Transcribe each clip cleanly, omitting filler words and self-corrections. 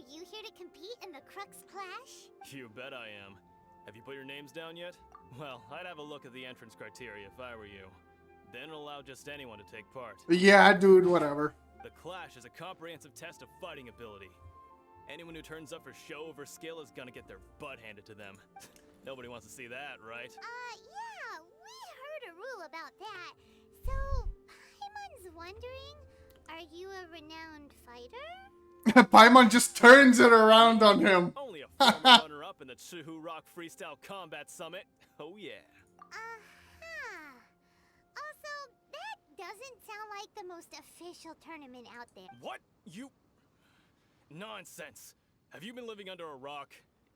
you here to compete in the Crux Clash? You bet I am. Have you put your names down yet? Well, I'd have a look at the entrance criteria if I were you. Then allow just anyone to take part. Yeah, dude, whatever. The Clash is a comprehensive test of fighting ability. Anyone who turns up for show over skill is gonna get their butt handed to them. Nobody wants to see that, right? Yeah, we heard a rule about that. So, Paimon's wondering, are you a renowned fighter? Paimon just turns it around on him. Only a former runner-up in the Chihu Rock Freestyle Combat Summit. Oh yeah. Uh-huh. Also, that doesn't sound like the most official tournament out there. What? You... Nonsense. Have you been living under a rock?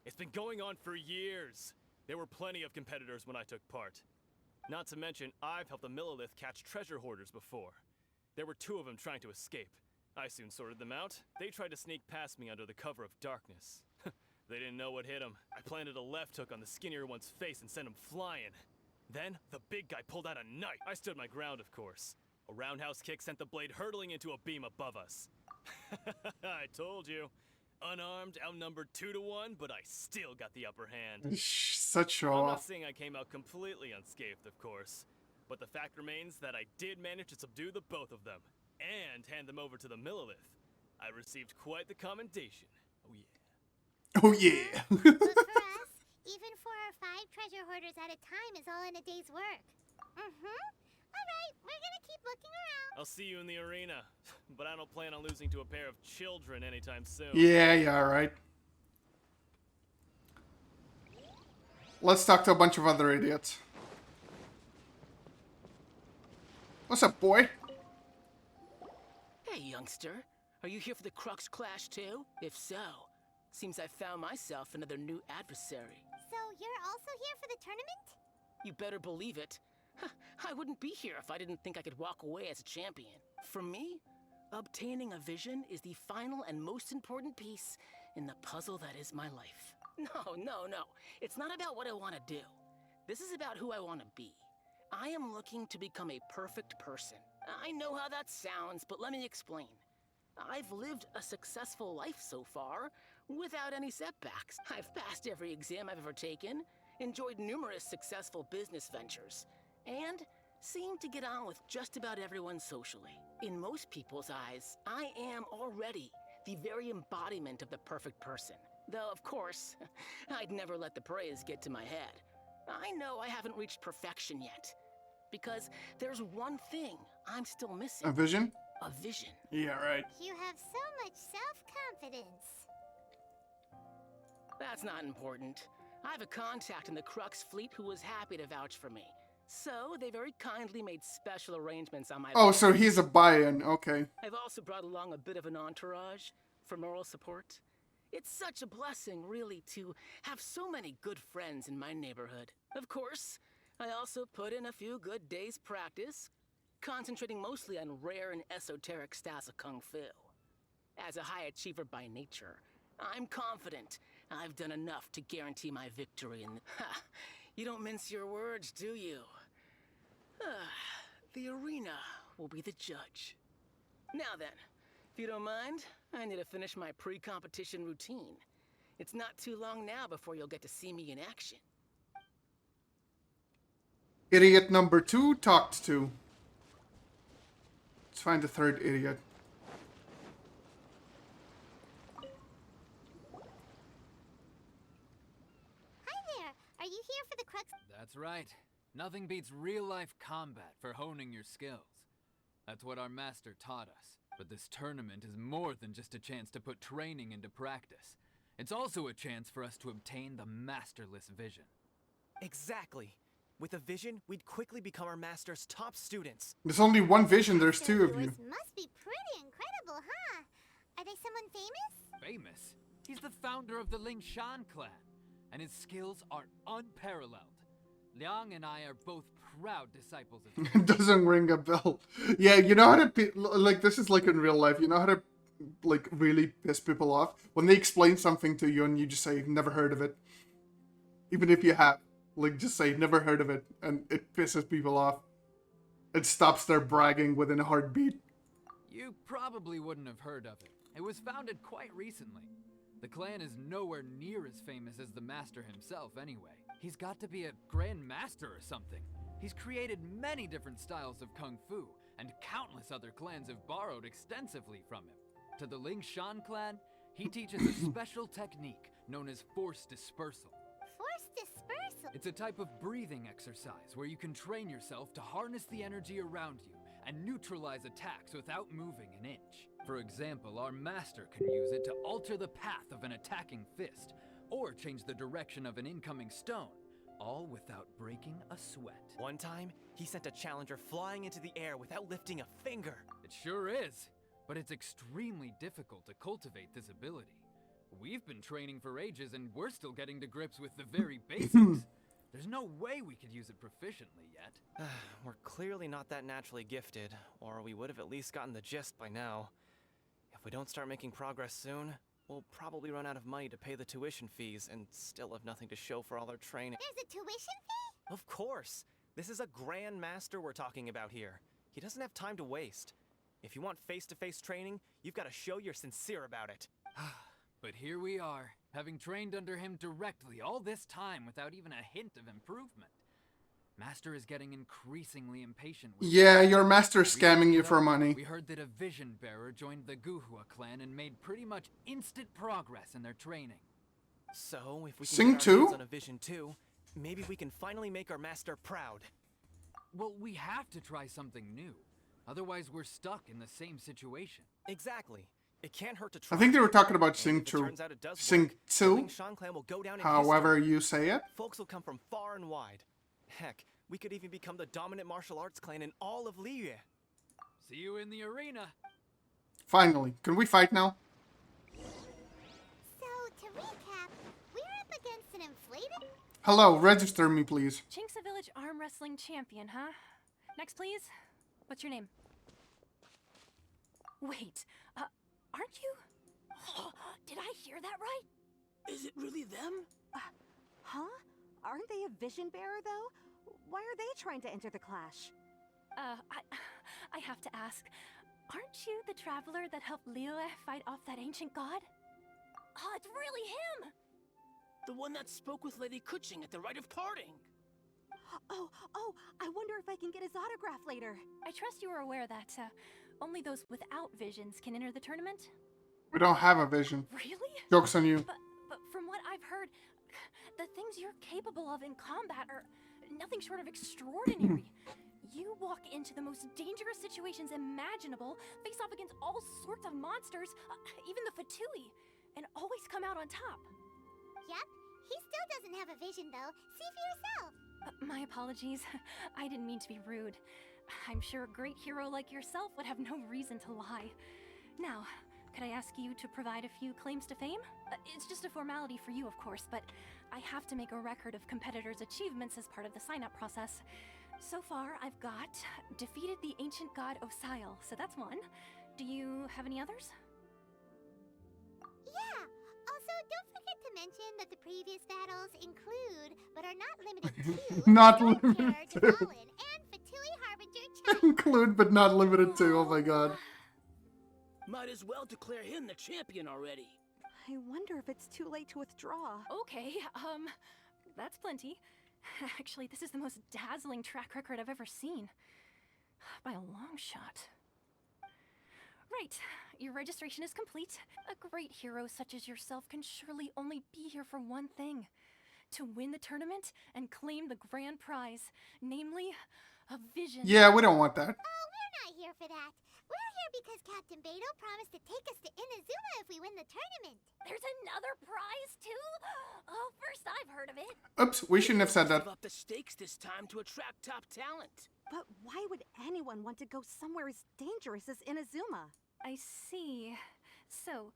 It's been going on for years. There were plenty of competitors when I took part. Not to mention, I've helped the Millilith catch treasure hoarders before. There were 2 of them trying to escape. I soon sorted them out. They tried to sneak past me under the cover of darkness. They didn't know what hit them. I planted a left hook on the skinnier one's face and sent him flying. Then, the big guy pulled out a knife. I stood my ground, of course. A roundhouse kick sent the blade hurtling into a beam above us. I told you. Unarmed, outnumbered 2 to 1, but I still got the upper hand. Such show I'm not off. saying I came out completely unscathed, of course. But the fact remains that I did manage to subdue the both of them. And hand them over to the Millilith. I received quite the commendation. Oh yeah. Oh yeah. But for us, even 4 or 5 treasure hoarders at a time is all in a day's work. Alright, we're gonna keep looking around. I'll see you in the arena. But I don't plan on losing to a pair of children anytime soon. Yeah, right. Let's talk to a bunch of other idiots. What's up, boy? Hey, youngster. Are you here for the Crux Clash too? If so, seems I found myself another new adversary. So you're also here for the tournament? You better believe it. I wouldn't be here if I didn't think I could walk away as a champion. For me, obtaining a vision is the final and most important piece in the puzzle that is my life. No. It's not about what I want to do. This is about who I want to be. I am looking to become a perfect person. I know how that sounds, but let me explain. I've lived a successful life so far, without any setbacks. I've passed every exam I've ever taken, enjoyed numerous successful business ventures, and seem to get on with just about everyone socially. In most people's eyes, I am already the very embodiment of the perfect person. Though, of course, I'd never let the praise get to my head. I know I haven't reached perfection yet, because there's one thing I'm still missing. A vision? A vision. Yeah, right. You have so much self-confidence. That's not important. I have a contact in the Crux fleet who was happy to vouch for me. So, they very kindly made special arrangements on my Oh, behalf. so he's a buy-in. Okay. I've also brought along a bit of an entourage for moral support. It's such a blessing, really, to have so many good friends in my neighborhood. Of course, I also put in a few good days' practice, concentrating mostly on rare and esoteric styles of Kung Fu. As a high achiever by nature, I'm confident I've done enough to guarantee my victory in the... Ha! You don't mince your words, do you? The arena will be the judge. Now then, if you don't mind, I need to finish my pre-competition routine. It's not too long now before you'll get to see me in action. Idiot number 2 talked to. Let's find the third idiot. Hi there. Are you here for the Crux? That's right. Nothing beats real-life combat for honing your skills. That's what our master taught us. But this tournament is more than just a chance to put training into practice. It's also a chance for us to obtain the masterless vision. Exactly. With a vision, we'd quickly become our master's top students. There's only one vision, there's 2 of you. Must be pretty incredible, huh? Are they someone famous? Famous? He's the founder of the Lingshan clan, and his skills are unparalleled. Liang and I are both proud disciples of his. It doesn't ring a bell. Yeah, you know how to... Like, this is like in real life. You know how to, like, really piss people off? When they explain something to you and you just say, you've never heard of it. Even if you have. Like, just say, never heard of it. And it pisses people off. It stops their bragging within a heartbeat. You probably wouldn't have heard of it. It was founded quite recently. The clan is nowhere near as famous as the master himself anyway. He's got to be a grand master or something. He's created many different styles of kung fu, and countless other clans have borrowed extensively from him. To the Ling Shan clan, he teaches a special technique known as force dispersal. Force dispersal. It's a type of breathing exercise where you can train yourself to harness the energy around you and neutralize attacks without moving an inch. For example, our master can use it to alter the path of an attacking fist, or change the direction of an incoming stone, all without breaking a sweat. One time, he sent a challenger flying into the air without lifting a finger. It sure is, but it's extremely difficult to cultivate this ability. We've been training for ages and we're still getting to grips with the very basics. There's no way we could use it proficiently yet. We're clearly not that naturally gifted, or we would have at least gotten the gist by now. If we don't start making progress soon, we'll probably run out of money to pay the tuition fees and still have nothing to show for all our training. There's a tuition fee? Of course! This is a grand master we're talking about here. He doesn't have time to waste. If you want face-to-face training, you've got to show you're sincere about it. But here we are, having trained under him directly all this time without even a hint of improvement. Master is getting increasingly impatient with Yeah, your master's scamming you for money. We heard that a vision bearer joined the Guhua clan and made pretty much instant progress in their training. So, if we Sing can get our too? hands on a vision too, maybe we can finally make our master proud. Well, we have to try something new. Otherwise, we're stuck in the same situation. Exactly. It can't hurt to try. I think they were talking about And Sing if it 2. turns out it does Sing work, the 2, Ling Shan clan will go down in however history. you say it. Folks will come from far and wide. Heck, we could even become the dominant martial arts clan in all of Liyue. See you in the arena. Finally. Can we fight now? So, to recap, we're up against an inflated... Hello, register me, please. Chinksa Village arm wrestling champion, huh? Next, please. What's your name? Wait, aren't you? Did I hear that right? Is it really them? Huh? Aren't they a vision bearer, though? Why are they trying to enter the clash? I have to ask, aren't you the traveler that helped Liyue fight off that ancient god? Oh, it's really him! The one that spoke with Lady Kuching at the rite of parting. Oh, I wonder if I can get his autograph later. I trust you are aware that, only those without visions can enter the tournament? We don't have a vision. Really? Joke's on you. But from what I've heard, the things you're capable of in combat are nothing short of extraordinary. You walk into the most dangerous situations imaginable, face off against all sorts of monsters, even the Fatui, and always come out on top. Yep, he still doesn't have a vision, though. See for yourself. My apologies. I didn't mean to be rude. I'm sure a great hero like yourself would have no reason to lie. Now, could I ask you to provide a few claims to fame? It's just a formality for you, of course, but I have to make a record of competitors' achievements as part of the sign-up process. So far, I've got defeated the ancient god Osile, so that's one. Do you have any others? Yeah. Also, don't forget to mention that the previous battles include, but are not limited to, Not Storm limited Terror to. Dwalin and Fatui Harbinger Chai. Include but not limited to. Oh my god. Might as well declare him the champion already. I wonder if it's too late to withdraw. Okay, that's plenty. Actually, this is the most dazzling track record I've ever seen. By a long shot. Right, your registration is complete. A great hero such as yourself can surely only be here for one thing. To win the tournament and claim the grand prize, namely, a vision. Yeah, we don't want that. Oh, we're not here for that. We're here because Captain Beto promised to take us to Inazuma if we win the tournament. There's another prize, too? Oh, first I've heard of it. Oops, we shouldn't have said that. Give up the stakes this time to attract top talent. But why would anyone want to go somewhere as dangerous as Inazuma? I see. So,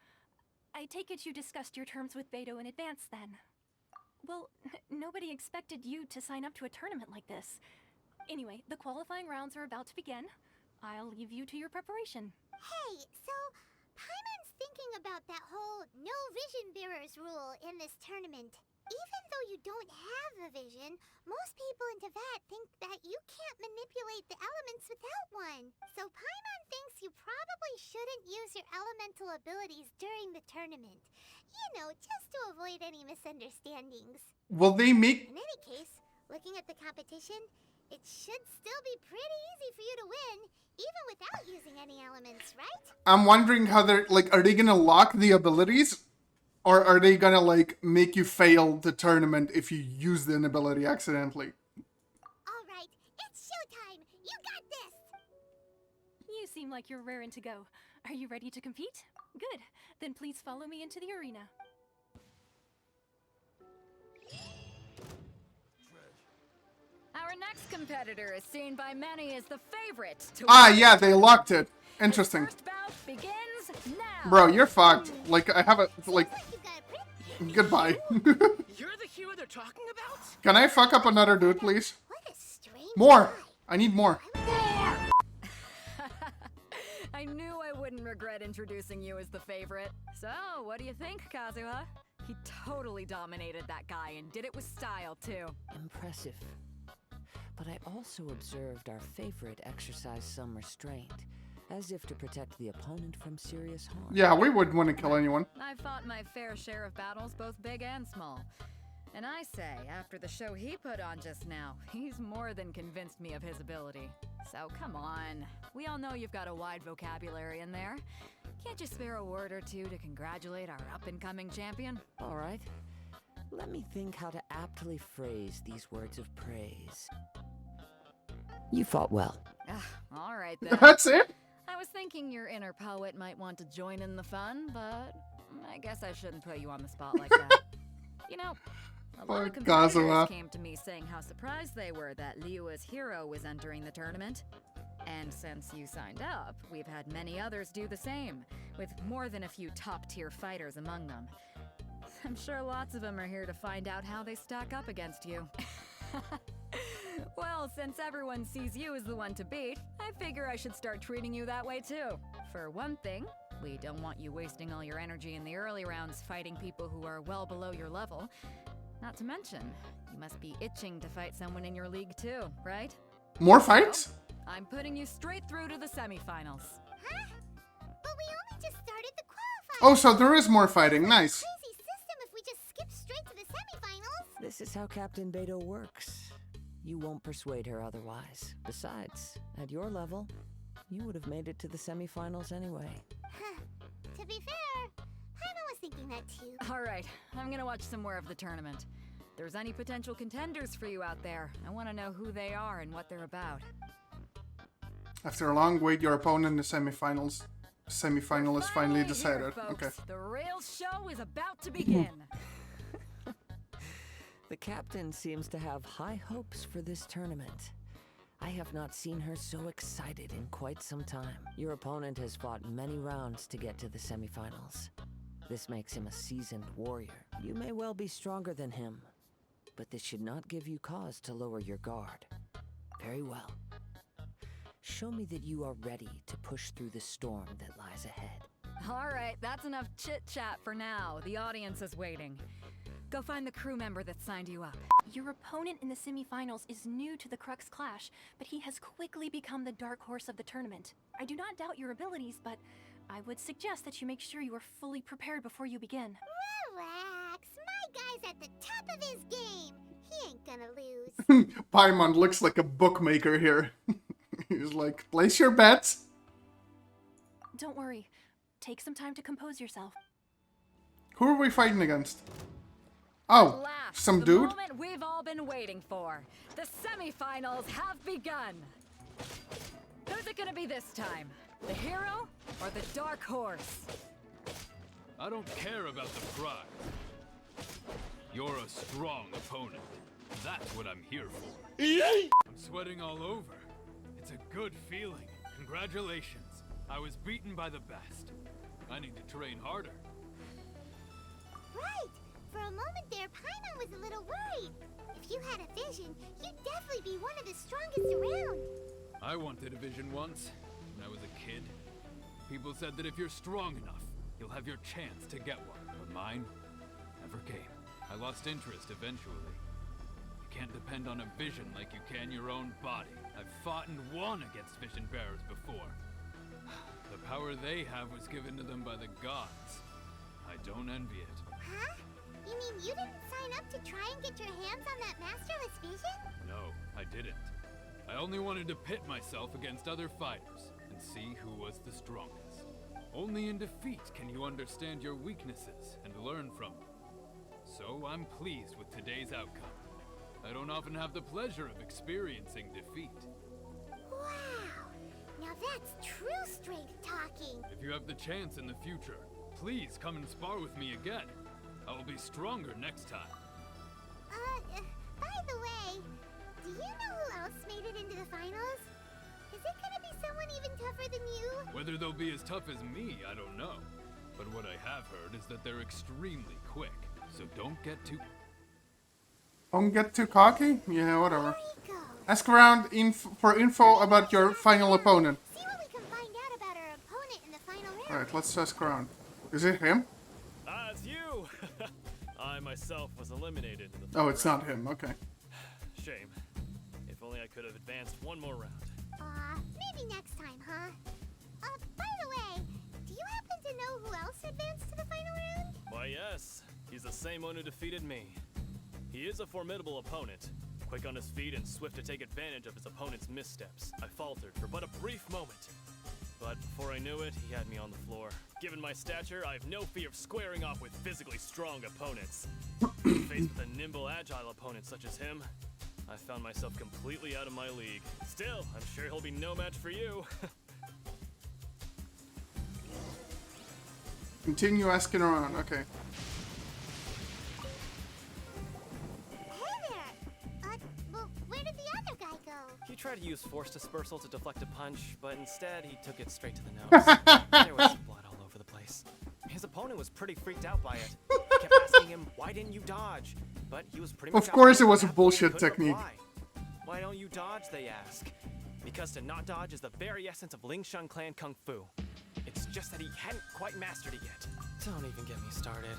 I take it you discussed your terms with Beto in advance, then? Well, nobody expected you to sign up to a tournament like this. Anyway, the qualifying rounds are about to begin. I'll leave you to your preparation. Hey, so Paimon's thinking thinking about that whole no vision bearers rule in this tournament. Even though you don't have a vision, most people in Teyvat think that you can't manipulate the elements without one. So Paimon thinks you probably shouldn't use your elemental abilities during the tournament. You know, just to avoid any misunderstandings. Will they make... In any case, looking at the competition, it should still be pretty easy for you to win, even without using any elements, right? I'm wondering how they're, like, are they gonna lock the abilities? Or are they gonna, like, make you fail the tournament if you use the ability accidentally? Alright, it's showtime! You got this! You seem like you're raring to go. Are you ready to compete? Good. Then please follow me into the arena. Our next competitor is seen by many as the favorite to Yeah, they locked it. Interesting. First bout begins now. Bro, you're fucked. Like, I have a, like, You got a pretty... goodbye. You're the hero they're talking about? Can I fuck up another dude, please? What a strange More! guy. I need more. I knew I wouldn't regret introducing you as the favorite. So, what do you think, Kazuha? He totally dominated that guy and did it with style, too. Impressive. But I also observed our favorite exercise some restraint, as if to protect the opponent from serious harm. Yeah, we wouldn't want to kill anyone. I've fought my fair share of battles, both big and small. And I say, after the show he put on just now, he's more than convinced me of his ability. So come on. We all know you've got a wide vocabulary in there. Can't you spare a word or two to congratulate our up-and-coming champion? All right. Let me think how to aptly phrase these words of praise. You fought well. All right then. That's it? I was thinking your inner poet might want to join in the fun, but I guess I shouldn't put you on the spot like that. You know, a lot of Fuck competitors Kazuha. came to me saying how surprised they were that Liyue's hero was entering the tournament. And since you signed up, we've had many others do the same, with more than a few top-tier fighters among them. I'm sure lots of them are here to find out how they stack up against you. Well, since everyone sees you as the one to beat, I figure I should start treating you that way too. For one thing, we don't want you wasting all your energy in the early rounds fighting people who are well below your level. Not to mention, you must be itching to fight someone in your league too, right? More fights? I'm putting you straight through to the semifinals. Huh? But we only just started the qualifiers. Oh, so there is more fighting. Nice. Crazy system if we just skip straight to the semifinals. This is how Captain Beto works. You won't persuade her otherwise. Besides, at your level, you would have made it to the semifinals anyway. Huh. To be fair, Paimon was thinking that too. All right, I'm gonna watch some more of the tournament. If there's any potential contenders for you out there, I want to know who they are and what they're about. After a long wait, your opponent in the semifinals is finally decided. Here, folks. Okay. The real show is about to begin. The captain seems to have high hopes for this tournament. I have not seen her so excited in quite some time. Your opponent has fought many rounds to get to the semifinals. This makes him a seasoned warrior. You may well be stronger than him, but this should not give you cause to lower your guard. Very well. Show me that you are ready to push through the storm that lies ahead. All right, that's enough chit-chat for now. The audience is waiting. Go find the crew member that signed you up. Your opponent in the semifinals is new to the Crux Clash, but he has quickly become the dark horse of the tournament. I do not doubt your abilities, but I would suggest that you make sure you are fully prepared before you begin. Relax. My guy's at the top of his game. He ain't gonna lose. Paimon looks like a bookmaker here. He's like, place your bets. Don't worry. Take some time to compose yourself. Who are we fighting against? Oh, Last, some the dude? moment we've all been waiting for. The semifinals have begun. Who's it gonna be this time? The hero or the dark horse? I don't care about the prize. You're a strong opponent. That's what I'm here for. I'm sweating all over. It's a good feeling. Congratulations. I was beaten by the best. I need to train harder. Right. For a moment there, Paimon was a little worried. If you had a vision, you'd definitely be one of the strongest around. I wanted a vision once, when I was a kid. People said that if you're strong enough, you'll have your chance to get one. But mine never came. I lost interest eventually. You can't depend on a vision like you can your own body. I've fought and won against vision bearers before. The power they have was given to them by the gods. I don't envy it. Huh? You mean you didn't sign up to try and get your hands on that masterless vision? No, I didn't. I only wanted to pit myself against other fighters and see who was the strongest. Only in defeat can you understand your weaknesses and learn from them. So I'm pleased with today's outcome. I don't often have the pleasure of experiencing defeat. Wow! Now that's true straight talking. If you have the chance in the future, please come and spar with me again. I will be stronger next time. By the way, do you know who else made it into the finals? Is it gonna be someone even tougher than you? Whether they'll be as tough as me, I don't know. But what I have heard is that they're extremely quick, so don't get too... Don't get too cocky? Yeah, whatever. There you go. Ask around for info about your final opponent. See what we can find out about our opponent in the final round. Alright, let's ask around. Is it him? Ah, it's you! I myself was eliminated in the Oh, it's not him. Okay. Shame. If only I could have advanced one more round. Maybe next time, huh? By the way, do you happen to know who else advanced to the final round? Why, yes. He's the same one who defeated me. He is a formidable opponent, quick on his feet and swift to take advantage of his opponent's missteps. I faltered for but a brief moment. But before I knew it, he had me on the floor. Given my stature, I have no fear of squaring off with physically strong opponents. Faced with a nimble, agile opponent such as him, I found myself completely out of my league. Still, I'm sure he'll be no match for you. Continue asking around. Okay. Hey there! Well, where did the other guy go? He tried to use force dispersal to deflect a punch, but instead he took it straight to the nose. There was blood all over the place. His opponent was pretty freaked out by it. Kept asking him, "Why didn't you dodge?" But he was pretty much Of course out it was a and bullshit couldn't technique. reply. Why don't you dodge, they ask. Because to not dodge is the very essence of Ling Shun clan kung fu. It's just that he hadn't quite mastered it yet. Don't even get me started.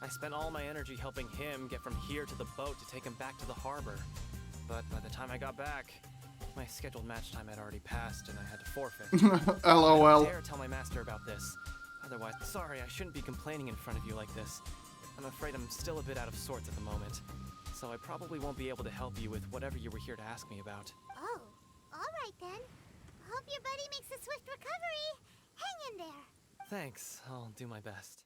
I spent all my energy helping him get from here to the boat to take him back to the harbor. But by the time I got back, my scheduled match time had already passed and I had to forfeit. I LOL. don't dare tell my master about this. Otherwise, sorry, I shouldn't be complaining in front of you like this. I'm afraid I'm still a bit out of sorts at the moment. So I probably won't be able to help you with whatever you were here to ask me about. Oh, alright then. Hope your buddy makes a swift recovery. Hang in there. Thanks, I'll do my best.